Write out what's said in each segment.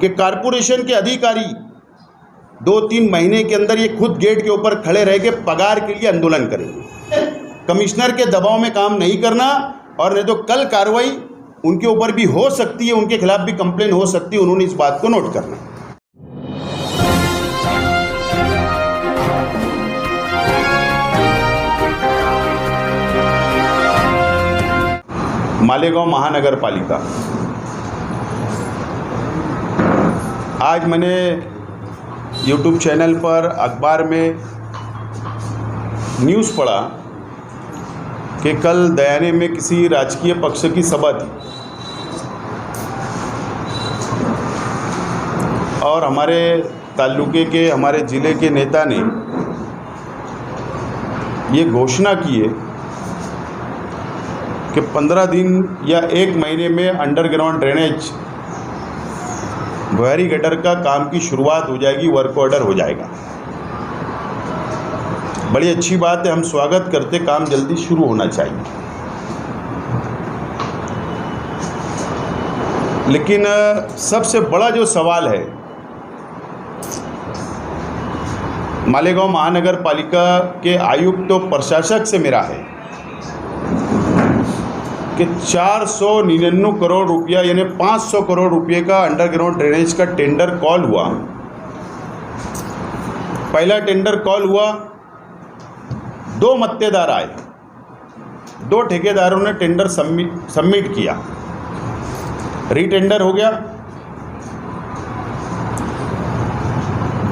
कि कारपोरेशन के अधिकारी 2-3 महीने के अंदर ये खुद गेट के ऊपर खड़े रह के पगार के लिए आंदोलन करेंगे। कमिश्नर के दबाव में काम नहीं करना, और नहीं तो कल कार्रवाई उनके ऊपर भी हो सकती है, उनके खिलाफ भी कंप्लेन हो सकती है। उन्होंने इस बात को नोट करना है। मालेगांव महानगर पालिका, आज मैंने YouTube चैनल पर, अखबार में न्यूज़ पढ़ा कि कल दयाने में किसी राजकीय पक्ष की सभा थी और हमारे तालुके के, हमारे ज़िले के नेता ने ये घोषणा की है कि 15 दिन या 1 महीने में अंडरग्राउंड ड्रेनेज भुयारी गटर का काम की शुरुआत हो जाएगी, वर्क ऑर्डर हो जाएगा। बड़ी अच्छी बात है, हम स्वागत करते, काम जल्दी शुरू होना चाहिए। लेकिन सबसे बड़ा जो सवाल है मालेगांव महानगर पालिका के आयुक्त और प्रशासक से मेरा है कि 499 करोड़ रुपया यानी 500 करोड़ रुपये का अंडरग्राउंड ड्रेनेज का टेंडर कॉल हुआ। पहला टेंडर कॉल हुआ, 2 मत्तेदार आए, 2 ठेकेदारों ने टेंडर सबमिट किया, रीटेंडर हो गया।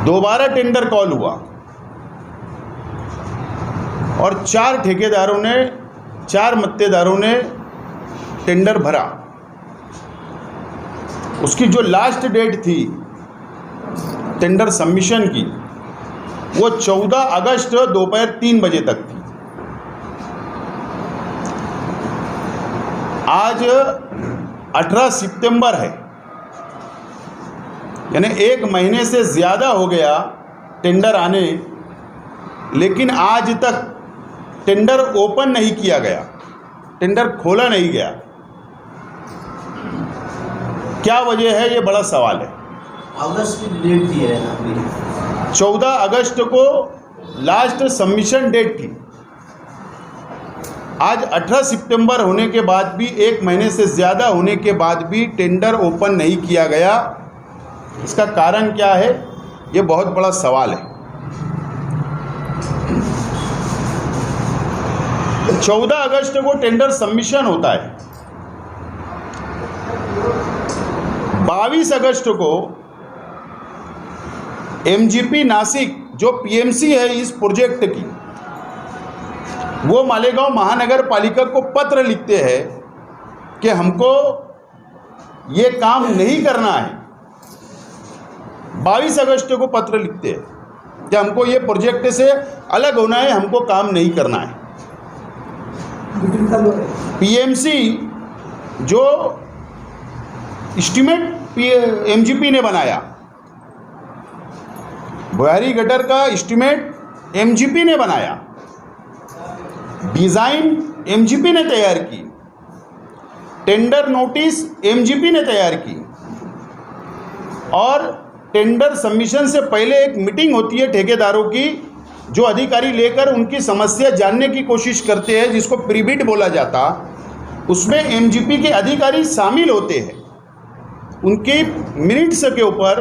दोबारा टेंडर कॉल हुआ और 4 ठेकेदारों ने, 4 मत्तेदारों ने टेंडर भरा। उसकी जो लास्ट डेट थी टेंडर सबमिशन की, वो 14 अगस्त दोपहर 3 बजे तक थी। आज 18 सितंबर है, यानी 1 महीने से ज़्यादा हो गया टेंडर आने, लेकिन आज तक टेंडर ओपन नहीं किया गया, टेंडर खोला नहीं गया। क्या वजह है, ये बड़ा सवाल है। अगस्त की डेट दी है आपने, 14 अगस्त को लास्ट सबमिशन डेट थी। आज 18 सितंबर होने के बाद भी, 1 महीने से ज़्यादा होने के बाद भी टेंडर ओपन नहीं किया गया। इसका कारण क्या है, ये बहुत बड़ा सवाल है। 14 अगस्त को टेंडर सबमिशन होता है, 22 अगस्त को एमजीपी नासिक जो पीएमसी है इस प्रोजेक्ट की, वो मालेगांव महानगर पालिका को पत्र लिखते हैं कि हमको ये काम नहीं करना है। 22 अगस्त को पत्र लिखते हैं कि हमको ये प्रोजेक्ट से अलग होना है, हमको काम नहीं करना है। पीएमसी जो एस्टीमेट एमजीपी ने बनाया, भुयारी गटर का एस्टीमेट एमजीपी ने बनाया, डिज़ाइन एमजीपी ने तैयार की, टेंडर नोटिस एमजीपी ने तैयार की, और टेंडर सबमिशन से पहले एक मीटिंग होती है ठेकेदारों की, जो अधिकारी लेकर उनकी समस्या जानने की कोशिश करते हैं, जिसको प्रीबिड बोला जाता। उसमें एमजीपी के अधिकारी शामिल होते हैं, उनके मिनट्स के ऊपर,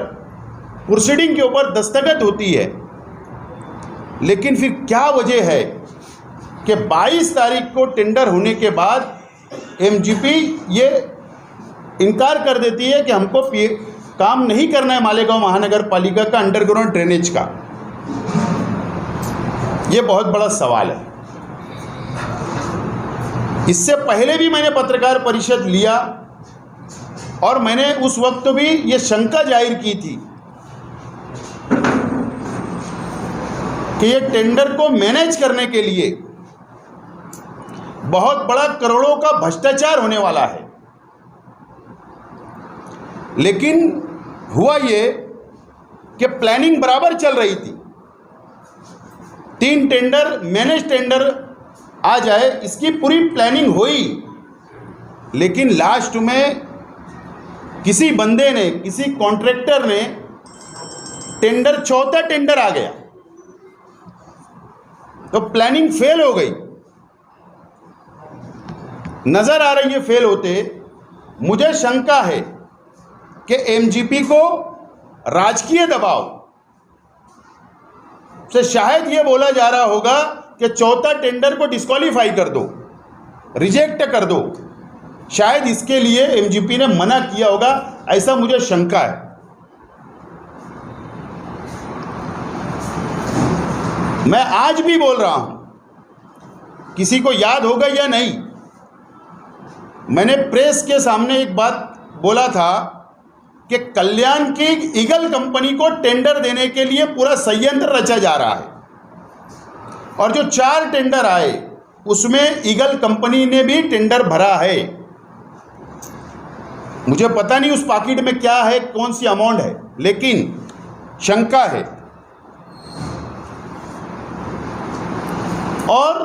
प्रोसीडिंग के ऊपर दस्तखत होती है। लेकिन फिर क्या वजह है कि 22 तारीख को टेंडर होने के बाद एमजीपी ये इनकार कर देती है कि हमको काम नहीं करना है मालेगांव महानगर पालिका का अंडरग्राउंड ड्रेनेज का। ये बहुत बड़ा सवाल है। इससे पहले भी मैंने पत्रकार परिषद लिया और मैंने उस वक्त भी ये शंका जाहिर की थी कि ये टेंडर को मैनेज करने के लिए बहुत बड़ा करोड़ों का भ्रष्टाचार होने वाला है। लेकिन हुआ ये कि प्लानिंग बराबर चल रही थी, 3 टेंडर मैनेज टेंडर आ जाए, इसकी पूरी प्लानिंग हुई। लेकिन लास्ट में किसी बंदे ने, किसी कॉन्ट्रैक्टर ने टेंडर, चौथा टेंडर आ गया तो प्लानिंग फेल हो गई, नजर आ रही है फेल होते। मुझे शंका है कि एमजीपी को राजकीय दबाव से शायद यह बोला जा रहा होगा कि चौथा टेंडर को डिस्क्वालीफाई कर दो, रिजेक्ट कर दो। शायद इसके लिए एमजीपी ने मना किया होगा, ऐसा मुझे शंका है। मैं आज भी बोल रहा हूं, किसी को याद होगा या नहीं, मैंने प्रेस के सामने एक बात बोला था कि कल्याण की ईगल कंपनी को टेंडर देने के लिए पूरा संयंत्र रचा जा रहा है, और जो 4 टेंडर आए उसमें ईगल कंपनी ने भी टेंडर भरा है। मुझे पता नहीं उस पाकिट में क्या है, कौन सी अमाउंट है, लेकिन शंका है। और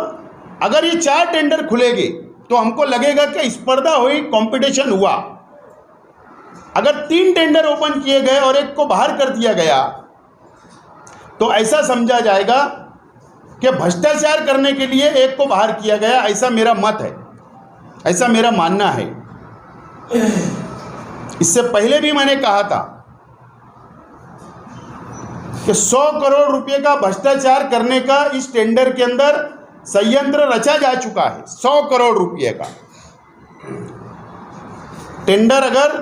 अगर ये 4 टेंडर खुलेंगे तो हमको लगेगा कि स्पर्धा हुई, कंपटीशन हुआ। अगर 3 टेंडर ओपन किए गए और एक को बाहर कर दिया गया तो ऐसा समझा जाएगा कि भ्रष्टाचार करने के लिए एक को बाहर किया गया, ऐसा मेरा मत है, ऐसा मेरा मानना है। इससे पहले भी मैंने कहा था कि 100 करोड़ रुपए का भ्रष्टाचार करने का इस टेंडर के अंदर संयंत्र रचा जा चुका है। 100 करोड़ रुपए का टेंडर अगर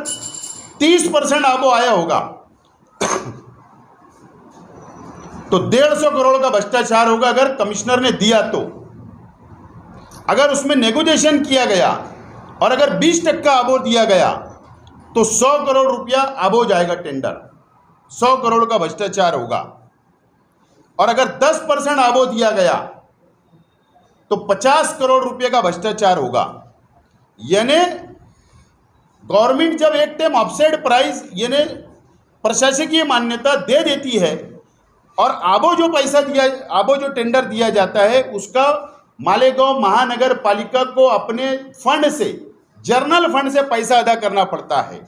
30% आबो आया होगा तो 150 करोड़ का भ्रष्टाचार होगा अगर कमिश्नर ने दिया तो। अगर उसमें नेगोशिएशन किया गया और अगर 20% आबो दिया गया तो 100 करोड़ रुपया आबो जाएगा टेंडर, 100 करोड़ का भ्रष्टाचार होगा। और अगर 10% आबो दिया गया तो 50 करोड़ रुपए का भ्रष्टाचार होगा। यानी गवर्नमेंट जब एक टाइम ऑफसेट प्राइस यानी प्रशासकीय मान्यता दे देती है और आबो जो पैसा दिया, आबो जो टेंडर दिया जाता है उसका मालेगांव महानगर पालिका को अपने फंड से, जर्नल फंड से पैसा अदा करना पड़ता है।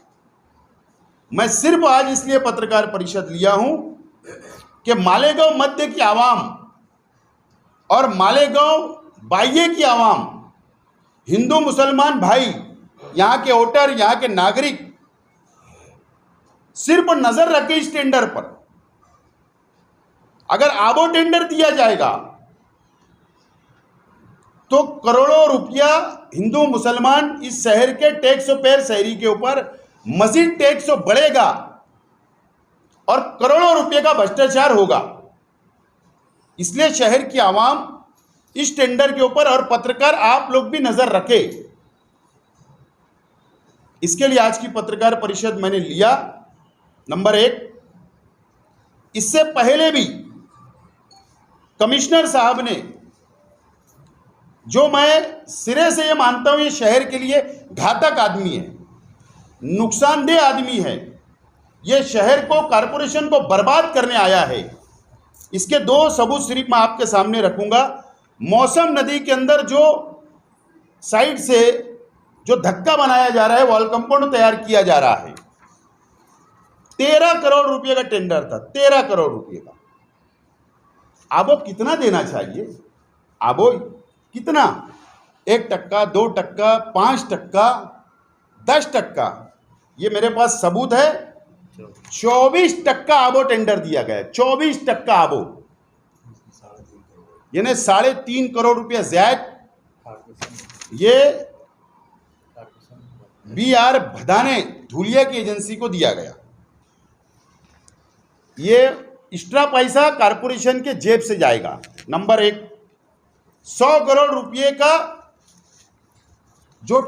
मैं सिर्फ आज इसलिए पत्रकार परिषद लिया हूं कि मालेगांव मध्य की आवाम और मालेगांव बाह्य की आवाम, हिंदू मुसलमान भाई, यहाँ के वोटर, यहाँ के नागरिक सिर्फ नजर रखे इस टेंडर पर। अगर आबो टेंडर दिया जाएगा तो करोड़ों रुपया हिंदू मुसलमान इस शहर के टैक्स पेयर शहरी के ऊपर मजीद टैक्स बढ़ेगा और करोड़ों रुपए का भ्रष्टाचार होगा। इसलिए शहर की आवाम इस टेंडर के ऊपर और पत्रकार आप लोग भी नजर रखे। इसके लिए आज की पत्रकार परिषद मैंने लिया। नंबर 1, इससे पहले भी कमिश्नर साहब ने, जो मैं सिरे से ये मानता हूं ये शहर के लिए घातक आदमी है, नुकसानदेह आदमी है, ये शहर को, कारपोरेशन को बर्बाद करने आया है। इसके 2 सबूत सिर्फ मैं आपके सामने रखूंगा। मौसम नदी के अंदर जो साइड से जो धक्का बनाया जा रहा है, वॉल कंपाउंड तैयार किया जा रहा है, 13 करोड़ रुपए का टेंडर था, 13 करोड़ रुपए का। आबो कितना देना चाहिए? आबो कितना? 1%, 2%, 5%, 10%? ये मेरे पास सबूत है। 24% आबो टेंडर दिया गया, 24% आबो, यानी 3.5 करोड़ रुपया ज्यादा। ये BR भदाने धुलिया की एजेंसी को दिया गया। ये एक्स्ट्रा पैसा कारपोरेशन के जेब से जाएगा। नंबर 1, 100 करोड़ रुपये का जो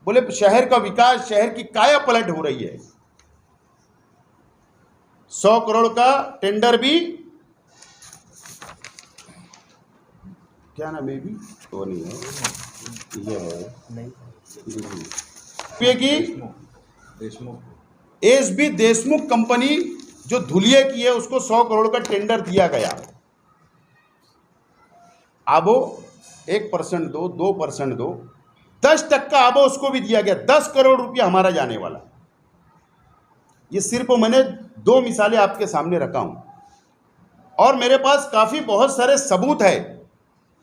बोले शहर का विकास, शहर की काया पलट हो रही है, 100 करोड़ का टेंडर भी, क्या नाम है भी, वो नहीं है, ये है रुपये की एसबी देशमुख कंपनी जो धुलिया की है, उसको 100 करोड़ का टेंडर दिया गया। अब वो 1% दो, 2% दो, 10% आबो उसको भी दिया गया। 10 करोड़ रुपया हमारा जाने वाला। ये सिर्फ मैंने 2 मिसालें आपके सामने रखा हूं, और मेरे पास काफ़ी बहुत सारे सबूत है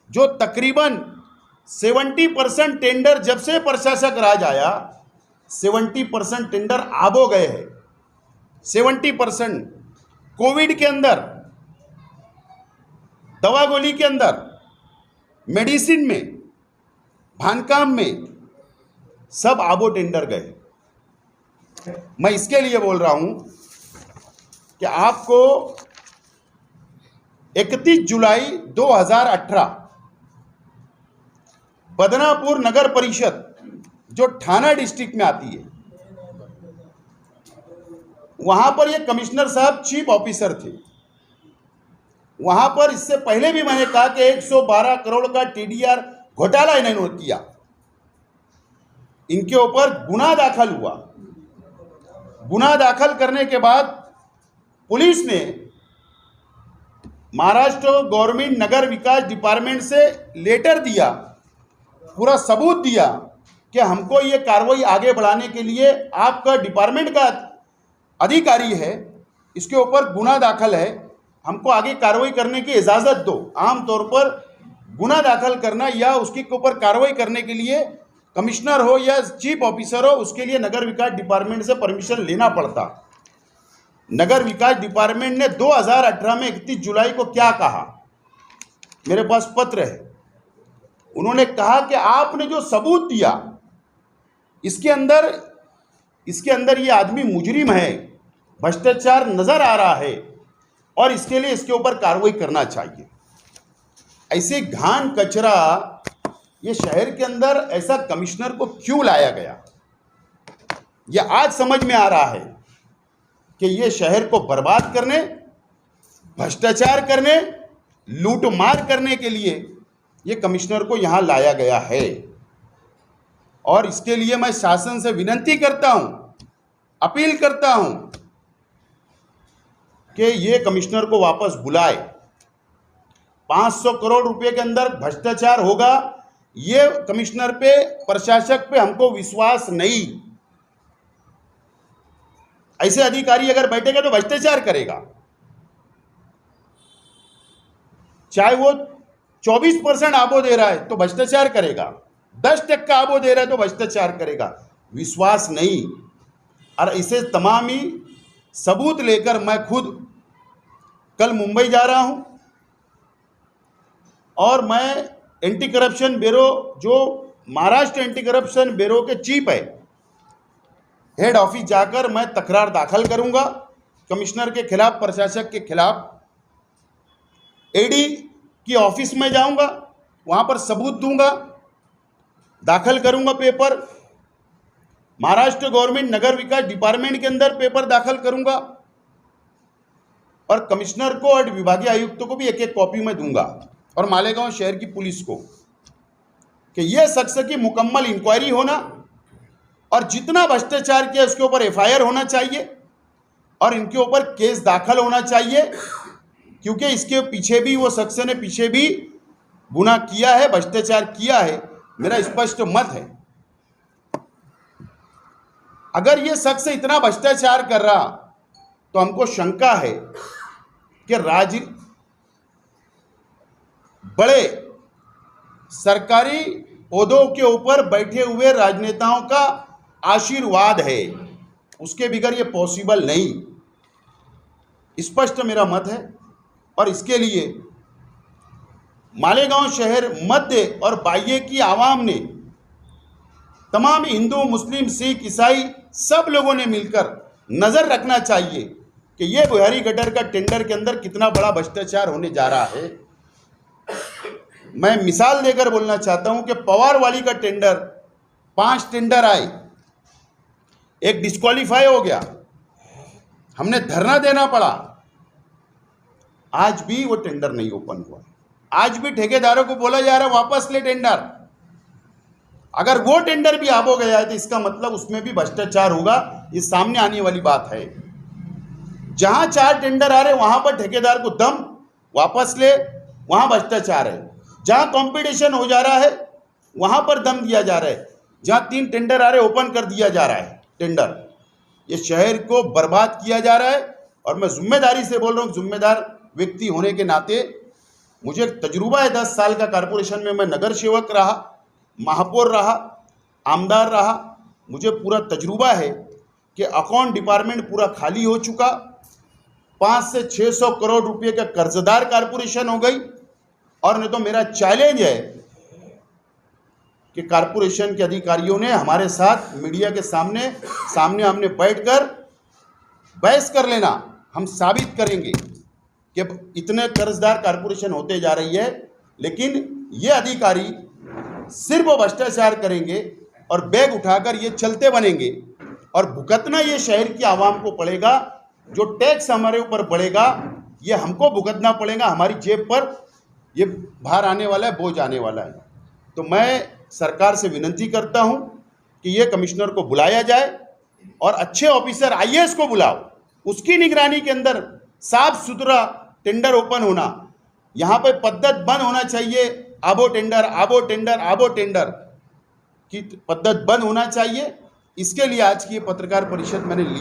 जो तकरीबन 70% टेंडर, जब से प्रशासक राज आया 70% टेंडर आबो गए हैं। 70% कोविड के अंदर, दवा गोली के अंदर, मेडिसिन में, बांधकाम में, सब आबो टेंडर गए। मैं इसके लिए बोल रहा हूं कि आपको 31 जुलाई 2018 बदनापुर नगर परिषद जो ठाना डिस्ट्रिक्ट में आती है, वहां पर ये कमिश्नर साहब चीफ ऑफिसर थे। वहां पर इससे पहले भी मैंने कहा कि 112 करोड़ का टीडीआर घोटाला इन्होंने किया। इनके ऊपर गुना दाखिल हुआ। गुना दाखिल करने के बाद पुलिस ने महाराष्ट्र गवर्नमेंट नगर विकास डिपार्टमेंट से लेटर दिया, पूरा सबूत दिया कि हमको ये कार्रवाई आगे बढ़ाने के लिए आपका डिपार्टमेंट का अधिकारी है, इसके ऊपर गुना दाखिल है, हमको आगे कार्रवाई करने की इजाज़त दो। आमतौर पर गुना दाखिल करना या उसके ऊपर कार्रवाई करने के लिए कमिश्नर हो या चीफ ऑफिसर हो, उसके लिए नगर विकास डिपार्टमेंट से परमिशन लेना पड़ता। नगर विकास डिपार्टमेंट ने 2018 में 31 जुलाई को क्या कहा, मेरे पास पत्र है। उन्होंने कहा कि आपने जो सबूत दिया इसके अंदर ये आदमी मुजरिम है, भ्रष्टाचार नजर आ रहा है और इसके लिए इसके ऊपर कार्रवाई करना चाहिए। ऐसे घान कचरा ये शहर के अंदर ऐसा कमिश्नर को क्यों लाया गया, ये आज समझ में आ रहा है कि ये शहर को बर्बाद करने, भ्रष्टाचार करने, लूटमार करने के लिए ये कमिश्नर को यहां लाया गया है। और इसके लिए मैं शासन से विनती करता हूं, अपील करता हूं कि ये कमिश्नर को वापस बुलाए। 500 करोड़ रुपए के अंदर भ्रष्टाचार होगा, ये कमिश्नर पे, प्रशासक पे हमको विश्वास नहीं। ऐसे अधिकारी अगर बैठेगा तो भ्रष्टाचार करेगा। चाहे वो 24% आबो दे रहा है तो भ्रष्टाचार करेगा, 10% आबो दे रहा है तो भ्रष्टाचार करेगा, विश्वास नहीं। और इसे तमाम ही सबूत लेकर मैं खुद कल मुंबई जा रहा हूं और मैं एंटी करप्शन ब्यूरो, जो महाराष्ट्र एंटी करप्शन ब्यूरो के चीफ है, हेड ऑफिस जाकर मैं तकरार दाखिल करूंगा कमिश्नर के खिलाफ, प्रशासक के खिलाफ। एडी की ऑफिस में जाऊंगा, वहां पर सबूत दूंगा, दाखिल करूंगा पेपर। महाराष्ट्र गवर्नमेंट नगर विकास डिपार्टमेंट के अंदर पेपर दाखिल करूंगा और कमिश्नर को और विभागीय आयुक्तों को भी एक एक कॉपी में दूंगा, और मालेगांव शहर की पुलिस को, कि यह शख्स की मुकम्मल इंक्वायरी होना और जितना भ्रष्टाचार किया उसके ऊपर एफआईआर होना चाहिए और इनके ऊपर केस दाखिल होना चाहिए, क्योंकि इसके पीछे भी, वो शख्स ने पीछे भी गुनाह किया है, भ्रष्टाचार किया है। मेरा स्पष्ट मत है, अगर ये शख्स इतना भ्रष्टाचार कर रहा तो हमको शंका है कि बड़े सरकारी ओहदों के ऊपर बैठे हुए राजनेताओं का आशीर्वाद है, उसके बगैर ये पॉसिबल नहीं। स्पष्ट मेरा मत है। और इसके लिए मालेगांव शहर मध्य और बाह्य की आवाम ने, तमाम हिंदू, मुस्लिम, सिख, ईसाई, सब लोगों ने मिलकर नज़र रखना चाहिए कि ये बुहारी गटर का टेंडर के अंदर कितना बड़ा भ्रष्टाचार होने जा रहा है। मैं मिसाल देकर बोलना चाहता हूं कि पवार वाली का टेंडर, 5 टेंडर आए, एक डिस्क्वालीफाई हो गया, हमने धरना देना पड़ा, आज भी वो टेंडर नहीं ओपन हुआ। आज भी ठेकेदारों को बोला जा रहा है वापस ले टेंडर। अगर वो टेंडर भी आबो गया है तो इसका मतलब उसमें भी भ्रष्टाचार होगा, ये सामने आने वाली बात है। जहां 4 टेंडर आ रहे वहां पर ठेकेदार को दम, वापस ले, वहां भ्रष्टाचार है। जहां कंपटीशन हो जा रहा है वहां पर दम दिया जा रहा है। जहां 3 टेंडर आ रहे ओपन कर दिया जा रहा है टेंडर। ये शहर को बर्बाद किया जा रहा है। और मैं जिम्मेदारी से बोल रहा हूँ, जिम्मेदार व्यक्ति होने के नाते मुझे तजुर्बा है 10 साल का कारपोरेशन में। मैं नगर सेवक रहा, महापौर रहा, आमदार रहा। मुझे पूरा तजुर्बा है कि अकाउंट डिपार्टमेंट पूरा खाली हो चुका। 500 से 600 करोड़ रुपए का कर्जदार कारपोरेशन हो गई। और नहीं तो मेरा चैलेंज है कि कारपोरेशन के अधिकारियों ने हमारे साथ मीडिया के सामने हमने बैठकर बहस कर लेना। हम साबित करेंगे कि इतने कर्जदार कारपोरेशन होते जा रही है, लेकिन ये अधिकारी सिर्फ भ्रष्टाचार करेंगे और बैग उठाकर ये चलते बनेंगे। और भुगतना ये शहर की आवाम को पड़ेगा। जो टैक्स हमारे ऊपर बढ़ेगा ये हमको भुगतना पड़ेगा। हमारी जेब पर ये भार आने वाला है, बोझ आने वाला है। तो मैं सरकार से विनती करता हूं कि ये कमिश्नर को बुलाया जाए और अच्छे ऑफिसर आईएएस को बुलाओ। उसकी निगरानी के अंदर साफ सुथरा टेंडर ओपन होना। यहाँ पे पद्धत बंद होना चाहिए। आबो टेंडर की पद्धत बंद होना चाहिए। इसके लिए आज की ये पत्रकार परिषद मैंने लिया।